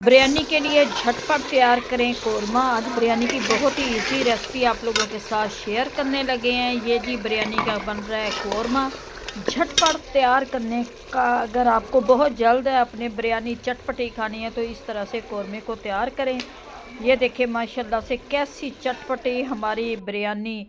बिरयानी के लिए झटपट तैयार करें कोरमा। आज बिरयानी की बहुत ही इजी रेसिपी आप लोगों के साथ शेयर करने लगे हैं। ये जी बिरयानी का बन रहा है कोरमा। झटपट तैयार करने का, अगर आपको बहुत जल्द है अपने बिरयानी चटपटी खानी है तो इस तरह से कोरमे को तैयार करें। ये देखिए माशाल्लाह से कैसी चटपटी हमारी बिरयानी।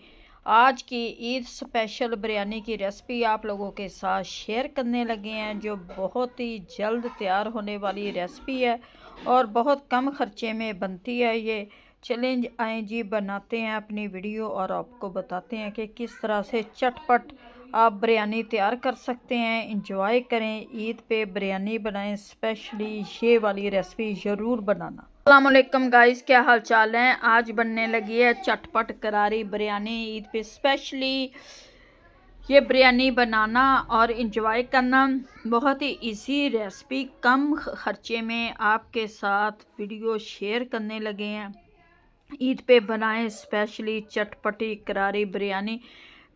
आज की ईद स्पेशल बिरयानी की रेसिपी आप लोगों के साथ शेयर करने लगे हैं, जो बहुत ही जल्द तैयार होने वाली रेसिपी है और बहुत कम खर्चे में बनती है। ये चैलेंज आए जी बनाते हैं अपनी वीडियो और आपको बताते हैं कि किस तरह से चटपट आप बिरयानी तैयार कर सकते हैं। इंजॉय करें, ईद पे बिरयानी बनाएं, स्पेशली ये वाली रेसिपी ज़रूर बनाना। अस्सलामुअलैकुम गाइस, क्या हाल चाल है। आज बनने लगी है चटपट करारी बिरयानी। ईद पे स्पेशली ये बिरयानी बनाना और इन्जॉय करना बहुत ही इजी रेसिपी, कम खर्चे में आपके साथ वीडियो शेयर करने लगे हैं। ईद पे बनाएं स्पेशली चटपटी करारी बिरयानी,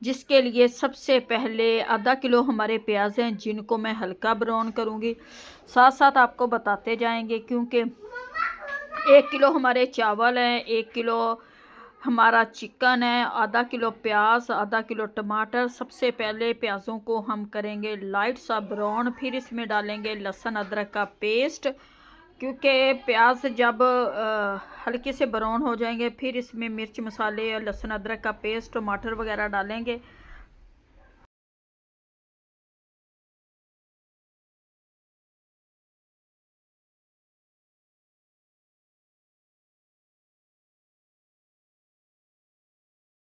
जिसके लिए सबसे पहले आधा किलो हमारे प्याज हैं, जिनको मैं हल्का ब्राउन करूँगी। साथ साथ आपको बताते जाएंगे, क्योंकि 1 किलो हमारे चावल हैं, 1 किलो हमारा चिकन है, आधा किलो प्याज, आधा किलो टमाटर। सबसे पहले प्याज़ों को हम करेंगे लाइट सा ब्राउन, फिर इसमें डालेंगे लहसुन अदरक का पेस्ट, क्योंकि प्याज जब हल्के से ब्राउन हो जाएंगे फिर इसमें मिर्च मसाले और लहसुन अदरक का पेस्ट, टमाटर वगैरह डालेंगे।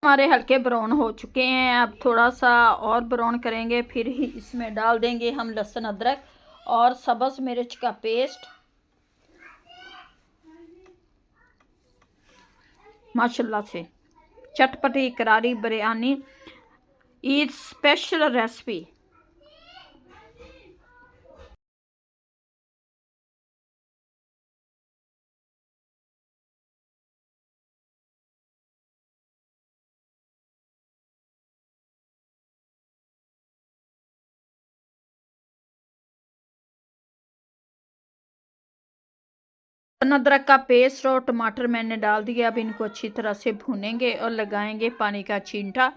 हमारे हल्के ब्राउन हो चुके हैं, अब थोड़ा सा और ब्राउन करेंगे, फिर ही इसमें डाल देंगे हम लहसुन अदरक और सब्ज़ मिर्च का पेस्ट। माशाल्लाह से चटपटी करारी बिरयानी, ईद स्पेशल रेसिपी। अदरक का पेस्ट और टमाटर मैंने डाल दिया। अब इनको अच्छी तरह से भूनेंगे और लगाएंगे पानी का छींटा।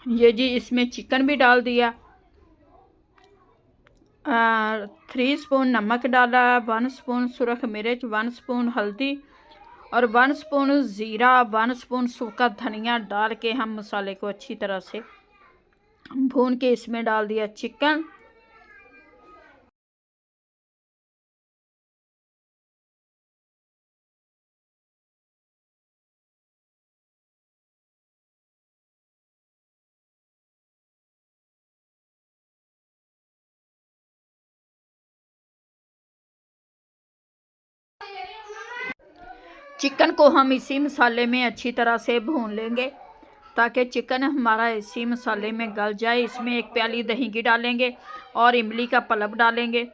ये जी इसमें चिकन भी डाल दिया। 3 स्पून नमक डाला, 1 स्पून सुरख मिर्च, 1 स्पून हल्दी और 1 स्पून ज़ीरा, 1 स्पून सूखा धनिया डाल के हम मसाले को अच्छी तरह से भून के इसमें डाल दिया चिकन। चिकन को हम इसी मसाले में अच्छी तरह से भून लेंगे ताकि चिकन हमारा इसी मसाले में गल जाए। इसमें 1 प्याली दही की डालेंगे और इमली का पल्प डालेंगे।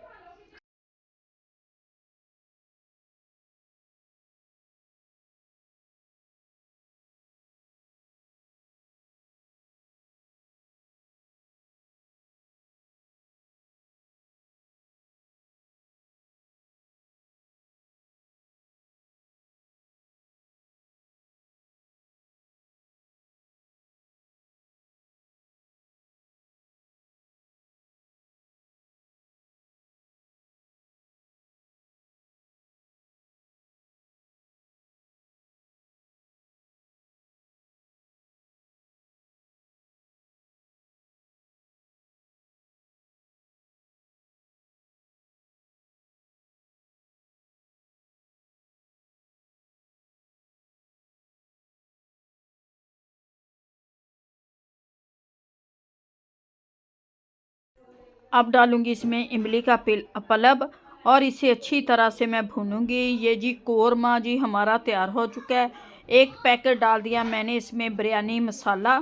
अब डालूंगी इसमें इमली का पल्प और इसे अच्छी तरह से मैं भूनूंगी। ये जी कोरमा जी हमारा तैयार हो चुका है। 1 पैकेट डाल दिया मैंने इसमें बिरयानी मसाला।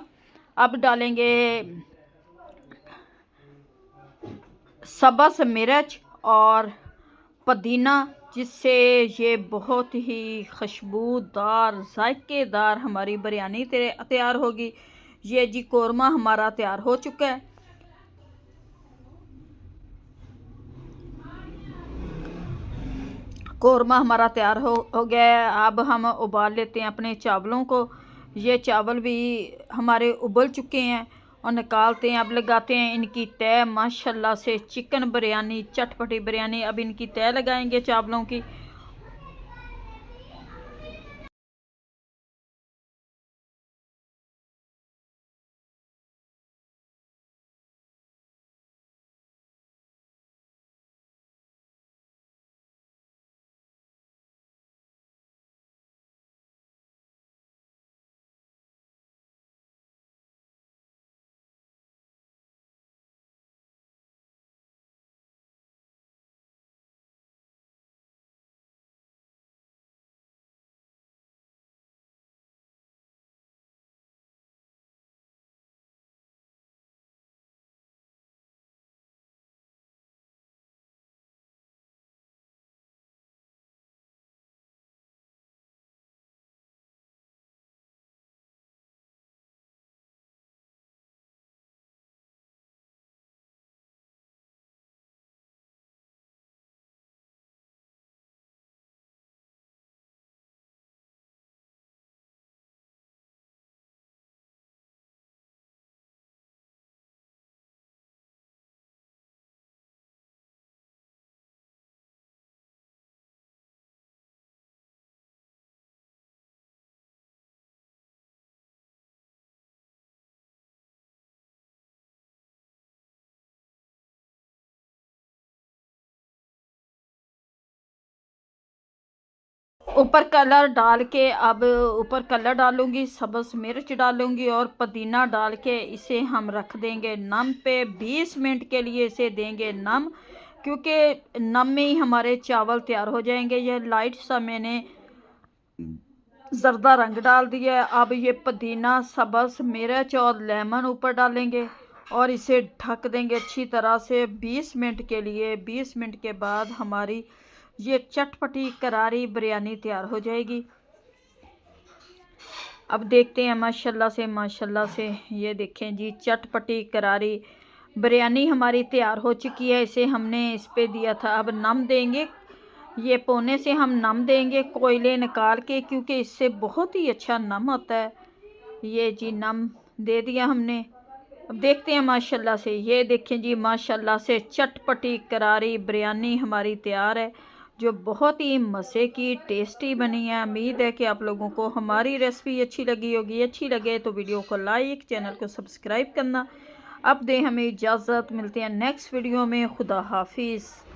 अब डालेंगे सब्ज़ मिर्च और पुदीना जिससे ये बहुत ही खुशबूदार जायकेदार हमारी बिरयानी तैयार होगी। ये जी कौरमा हमारा तैयार हो चुका है। कौरमा हमारा तैयार हो गया है। अब हम उबाल लेते हैं अपने चावलों को। ये चावल भी हमारे उबल चुके हैं और निकालते हैं। अब लगाते हैं इनकी तय। माशाल्लाह से चिकन बिरयानी, चटपटी बिरयानी। अब इनकी तय लगाएंगे चावलों की। ऊपर कलर डाल के अब ऊपर कलर डालूंगी, सब्ज़ मिर्च डालूंगी और पुदीना डाल के इसे हम रख देंगे नम पे। 20 मिनट के लिए इसे देंगे नम, क्योंकि नम में ही हमारे चावल तैयार हो जाएंगे। ये लाइट सा मैंने जर्दा रंग डाल दिया है। अब ये पुदीना, सब्ज़ मिर्च और लेमन ऊपर डालेंगे और इसे ढक देंगे अच्छी तरह से 20 मिनट के लिए। 20 मिनट के बाद हमारी ये चटपटी करारी बिरयानी तैयार हो जाएगी। अब देखते हैं माशाल्लाह से ये देखें जी चटपटी करारी बिरयानी हमारी तैयार हो चुकी है। इसे हमने इस पे दिया था। अब नम देंगे, ये पोने से हम नम देंगे कोयले निकाल के, क्योंकि इससे बहुत ही अच्छा नम होता है। ये जी नम दे दिया हमने। अब देखते हैं माशाल्लाह से। ये देखें जी माशाल्लाह से चटपटी करारी बिरयानी हमारी तैयार है, जो बहुत ही मज़े की टेस्टी बनी है। उम्मीद है कि आप लोगों को हमारी रेसिपी अच्छी लगी होगी। अच्छी लगे तो वीडियो को लाइक, चैनल को सब्सक्राइब करना। अब दें हमें इजाज़त, मिलते हैं नेक्स्ट वीडियो में। खुदा हाफिज़।